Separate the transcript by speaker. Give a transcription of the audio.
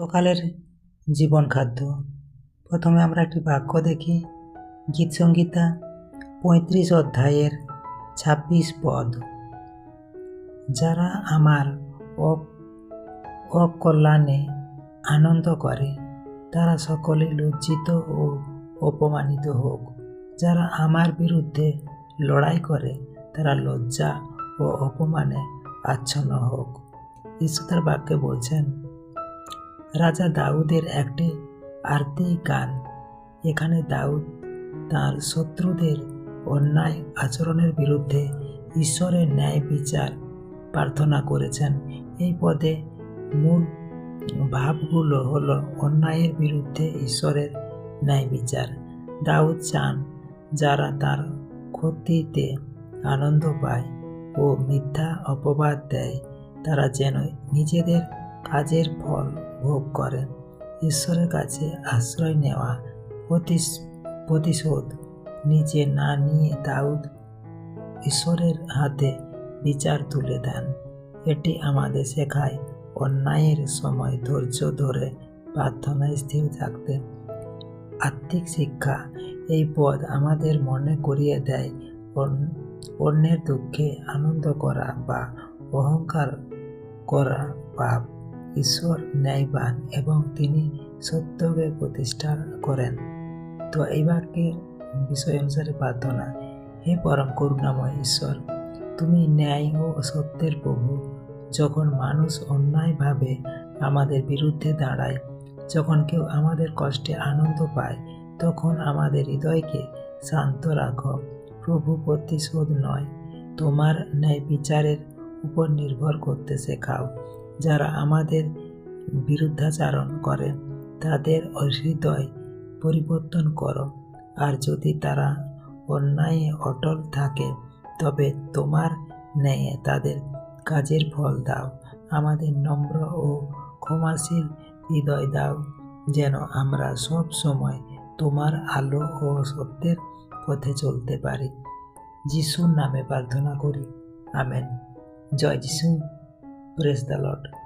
Speaker 1: সকালের জীবন খাদ্য। প্রথমে আমরা একটি বাক্য দেখি, গীত সংহিতা 35 অধ্যায়ের 26 পদ। যারা আমার অকল্যাণে আনন্দ করে তারা সকলে লজ্জিত ও অপমানিত হোক। যারা আমার বিরুদ্ধে লড়াই করে তারা লজ্জা ও অপমানে আচ্ছন্ন হোক। ঈশ্বর তার বাক্যে বলছেন, রাজা দাউদের একটি আরতি গান। এখানে দাউদ তার শত্রুদের অন্যায় আচরণের বিরুদ্ধে ঈশ্বরের ন্যায় বিচার প্রার্থনা করেছেন। এই পদে মূল ভাবগুলো হলো অন্যায়ের বিরুদ্ধে ঈশ্বরের ন্যায় বিচার। দাউদ চান যারা তার ক্ষতিতে আনন্দ পায় ও মিথ্যা অপবাদ দেয় তারা যেন নিজেদের কাজের ফল ভোগ করেন। ঈশ্বরের কাছে আশ্রয় নেওয়া, প্রতিশোধ নিজে না নিয়ে দাউদ ঈশ্বরের হাতে বিচার তুলে দেন। এটি আমাদের শেখায় অন্যায়ের সময় ধৈর্য ধরে প্রার্থনায় স্থির থাকতে। আত্মিক শিক্ষা। এই পদ আমাদের মনে করিয়ে দেয় অন্যের দুঃখে আনন্দ করা বা অহংকার করা পাপ। ঈশ্বর ন্যায়বান এবং তিনি সত্যকে প্রতিষ্ঠা করেন। তো এই বাক্যের বিষয় অনুসারে প্রার্থনা। হে পরম করুণাময় ঈশ্বর, তুমি ন্যায় ও সত্যের প্রভু। যখন মানুষ অন্যায়ভাবে আমাদের বিরুদ্ধে দাঁড়ায়, যখন কেউ আমাদের কষ্টে আনন্দ পায়, তখন আমাদের হৃদয়কে শান্ত রাখো। প্রভু, প্রতিশোধ নয়, তোমার ন্যায় বিচারের উপর নির্ভর করতে শেখাও। যারা আমাদের বিরুদ্ধাচারণ করে তাদের হৃদয় পরিবর্তন করো, আর যদি তারা অন্যায়ে অটল থাকে তবে তোমার ন্যায়ে তাদের কাজের ফল দাও। আমাদের নম্র ও ক্ষমাশীল হৃদয় দাও, যেন আমরা সব সময় তোমার আলো ও সত্যের পথে চলতে পারি। যিশুর নামে প্রার্থনা করি, আমেন। জয় যিশু। Praise the Lord.